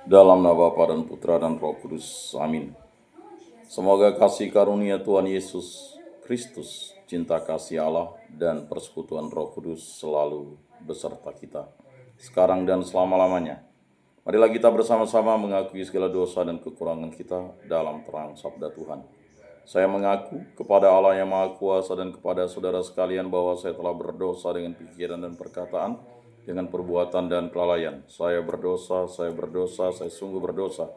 Dalam nama Bapa dan Putra dan Roh Kudus. Amin. Semoga kasih karunia Tuhan Yesus Kristus, cinta kasih Allah, dan persekutuan Roh Kudus selalu beserta kita, sekarang dan selama-lamanya. Marilah kita bersama-sama mengakui segala dosa dan kekurangan kita dalam terang sabda Tuhan. Saya mengaku kepada Allah yang Maha Kuasa dan kepada saudara sekalian bahwa saya telah berdosa dengan pikiran dan perkataan, dengan perbuatan dan kelalaian. Saya berdosa, saya sungguh berdosa.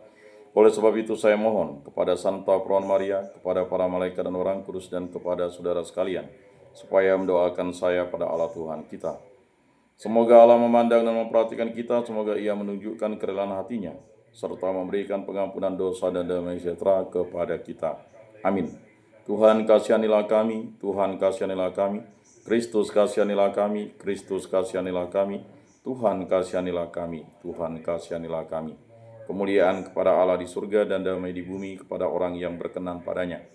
Oleh sebab itu saya mohon kepada Santa Perawan Maria, kepada para malaikat dan orang kudus, dan kepada saudara sekalian, supaya mendoakan saya pada Allah Tuhan kita. Semoga Allah memandang dan memperhatikan kita, semoga Ia menunjukkan kerelaan hatinya, serta memberikan pengampunan dosa dan damai sejahtera kepada kita. Amin. Tuhan kasihanilah kami, Tuhan kasihanilah kami, Kristus kasihanilah kami, Kristus kasihanilah kami, Tuhan kasihanilah kami, Tuhan kasihanilah kami. Kemuliaan kepada Allah di surga dan damai di bumi kepada orang yang berkenan padanya.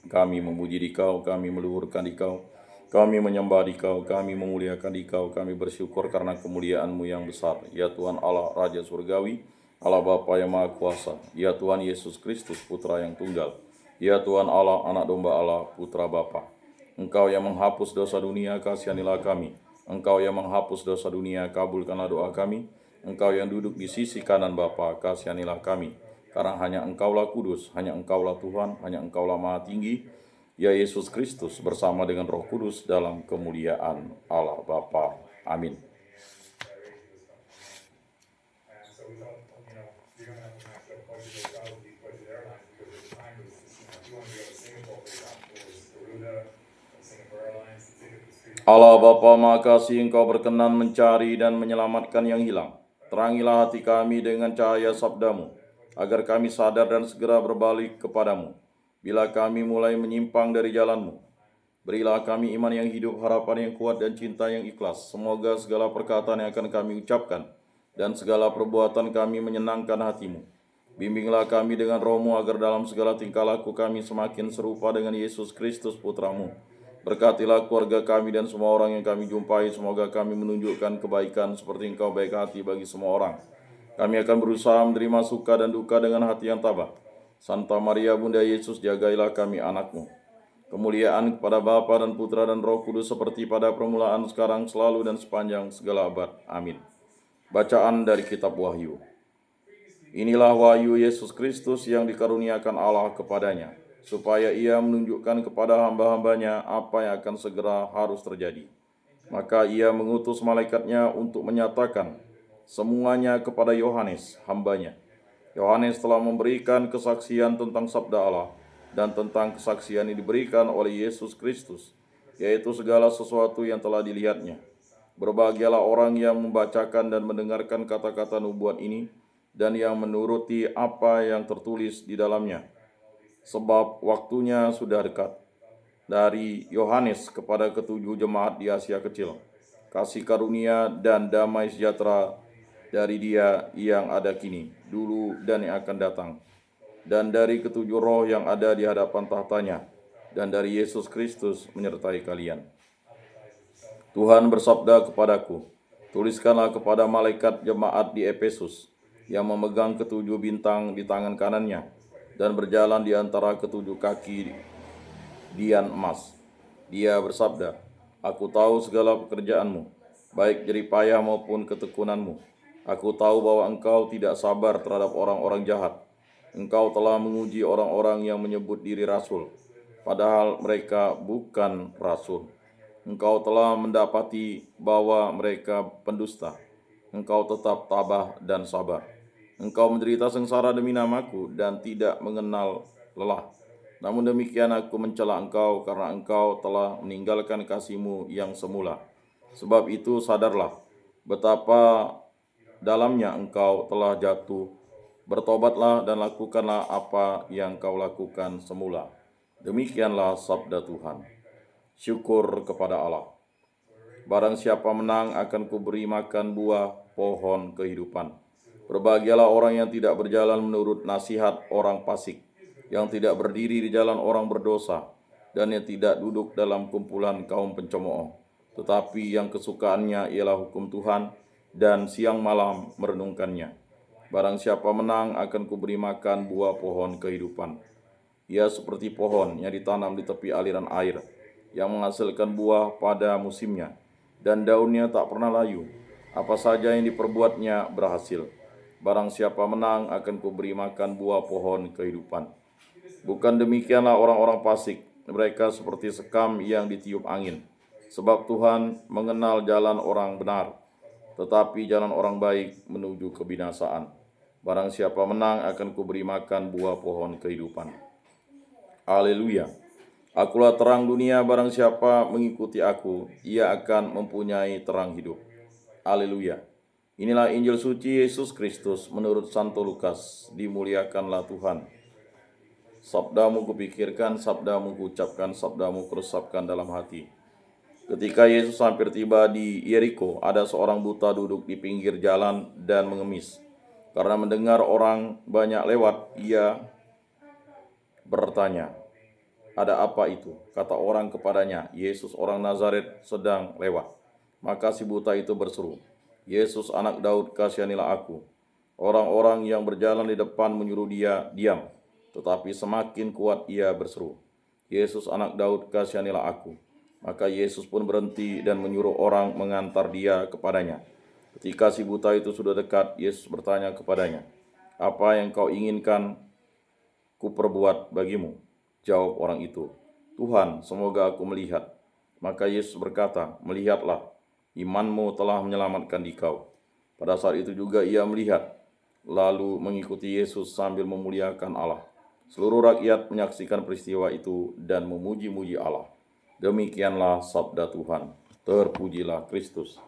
Kami memuji Dikau, kami meluhurkan Dikau, kami menyembah Dikau, kami memuliakan Dikau, kami bersyukur karena kemuliaan-Mu yang besar. Ya Tuhan Allah, Raja Surgawi, Allah Bapa yang Maha Kuasa, ya Tuhan Yesus Kristus, Putra yang tunggal, ya Tuhan Allah, Anak Domba Allah, Putra Bapa. Engkau yang menghapus dosa dunia, kasihanilah kami. Engkau yang menghapus dosa dunia, kabulkanlah doa kami. Engkau yang duduk di sisi kanan Bapa, kasihanilah kami. Karena hanya Engkaulah kudus, hanya Engkaulah Tuhan, hanya Engkaulah Maha Tinggi, ya Yesus Kristus, bersama dengan Roh Kudus dalam kemuliaan Allah Bapa. Amin. Allah Bapa Maha Kasih, Engkau berkenan mencari dan menyelamatkan yang hilang. Terangilah hati kami dengan cahaya sabda-Mu, agar kami sadar dan segera berbalik kepadamu. Bila kami mulai menyimpang dari jalan-Mu, berilah kami iman yang hidup, harapan yang kuat, dan cinta yang ikhlas. Semoga segala perkataan yang akan kami ucapkan dan segala perbuatan kami menyenangkan hati-Mu. Bimbinglah kami dengan Roh-Mu agar dalam segala tingkah laku kami semakin serupa dengan Yesus Kristus, Putra-Mu. Berkatilah keluarga kami dan semua orang yang kami jumpai. Semoga kami menunjukkan kebaikan seperti Engkau baik hati bagi semua orang. Kami akan berusaha menerima suka dan duka dengan hati yang tabah. Santa Maria Bunda Yesus, jagailah kami anak-Mu. Kemuliaan kepada Bapa dan Putra dan Roh Kudus seperti pada permulaan, sekarang, selalu, dan sepanjang segala abad. Amin. Bacaan dari Kitab Wahyu. Inilah wahyu Yesus Kristus yang dikaruniakan Allah kepadanya, supaya Ia menunjukkan kepada hamba-hambanya apa yang akan segera harus terjadi. Maka Ia mengutus malaikatnya untuk menyatakan semuanya kepada Yohanes, hambanya. Yohanes telah memberikan kesaksian tentang sabda Allah dan tentang kesaksian yang diberikan oleh Yesus Kristus, yaitu segala sesuatu yang telah dilihatnya. Berbahagialah orang yang membacakan dan mendengarkan kata-kata nubuat ini, dan yang menuruti apa yang tertulis di dalamnya, sebab waktunya sudah dekat. Dari Yohanes kepada ketujuh jemaat di Asia Kecil, kasih karunia dan damai sejahtera dari Dia yang ada kini, dulu, dan yang akan datang, dan dari ketujuh roh yang ada di hadapan tahtanya, dan dari Yesus Kristus menyertai kalian. Tuhan bersabda kepadaku, tuliskanlah kepada malaikat jemaat di Efesus, yang memegang ketujuh bintang di tangan kanannya, dan berjalan di antara ketujuh kaki dian emas. Dia bersabda, aku tahu segala pekerjaanmu, baik jeripayah maupun ketekunanmu. Aku tahu bahwa engkau tidak sabar terhadap orang-orang jahat. Engkau telah menguji orang-orang yang menyebut diri rasul, padahal mereka bukan rasul. Engkau telah mendapati bahwa mereka pendusta. Engkau tetap tabah dan sabar. Engkau menderita sengsara demi namaku dan tidak mengenal lelah. Namun demikian aku mencela engkau karena engkau telah meninggalkan kasihmu yang semula. Sebab itu sadarlah betapa dalamnya engkau telah jatuh. Bertobatlah dan lakukanlah apa yang kau lakukan semula. Demikianlah sabda Tuhan. Syukur kepada Allah. Barang siapa menang akan kuberi makan buah pohon kehidupan. Berbahagialah orang yang tidak berjalan menurut nasihat orang fasik, yang tidak berdiri di jalan orang berdosa, dan yang tidak duduk dalam kumpulan kaum pencemooh, tetapi yang kesukaannya ialah hukum Tuhan, dan siang malam merenungkannya. Barang siapa menang akan kuberi makan buah pohon kehidupan. Ia seperti pohon yang ditanam di tepi aliran air, yang menghasilkan buah pada musimnya, dan daunnya tak pernah layu. Apa saja yang diperbuatnya berhasil. Barang siapa menang akan kuberi makan buah pohon kehidupan. Bukan demikianlah orang-orang fasik, mereka seperti sekam yang ditiup angin. Sebab Tuhan mengenal jalan orang benar, tetapi jalan orang baik menuju kebinasaan. Barang siapa menang akan kuberi makan buah pohon kehidupan. Haleluya. Akulah terang dunia, barang siapa mengikuti aku, ia akan mempunyai terang hidup. Haleluya. Inilah Injil suci Yesus Kristus menurut Santo Lukas. Dimuliakanlah Tuhan. Sabdamu kupikirkan, sabdamu kuucapkan, sabdamu kuresapkan dalam hati. Ketika Yesus hampir tiba di Yeriko, ada seorang buta duduk di pinggir jalan dan mengemis. Karena mendengar orang banyak lewat, ia bertanya, "Ada apa itu?" Kata orang kepadanya, "Yesus orang Nazaret sedang lewat." Maka si buta itu berseru, "Yesus anak Daud, kasihanilah aku." Orang-orang yang berjalan di depan menyuruh dia diam, tetapi semakin kuat ia berseru, "Yesus anak Daud, kasihanilah aku." Maka Yesus pun berhenti dan menyuruh orang mengantar dia kepadanya. Ketika si buta itu sudah dekat, Yesus bertanya kepadanya, "Apa yang kau inginkan kuperbuat bagimu?" Jawab orang itu, "Tuhan, semoga aku melihat." Maka Yesus berkata, "Melihatlah, imanmu telah menyelamatkan dikau." Pada saat itu juga ia melihat, lalu mengikuti Yesus sambil memuliakan Allah. Seluruh rakyat menyaksikan peristiwa itu dan memuji-muji Allah. Demikianlah sabda Tuhan. Terpujilah Kristus.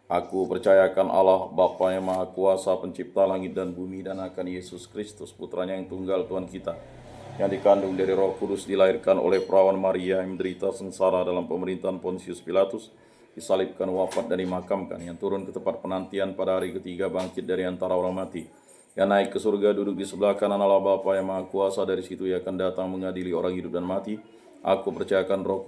Aku percayakan Allah, Bapa yang Maha Kuasa, pencipta langit dan bumi, dan akan Yesus Kristus, putranya yang tunggal Tuhan kita, yang dikandung dari Roh Kudus, dilahirkan oleh perawan Maria, yang menderita sengsara dalam pemerintahan Pontius Pilatus, disalibkan, wafat, dan dimakamkan, yang turun ke tempat penantian pada hari ketiga, bangkit dari antara orang mati, yang naik ke surga, duduk di sebelah kanan Allah Bapa yang Maha Kuasa. Dari situ ia akan datang mengadili orang hidup dan mati. Aku percayakan Roh Kudus,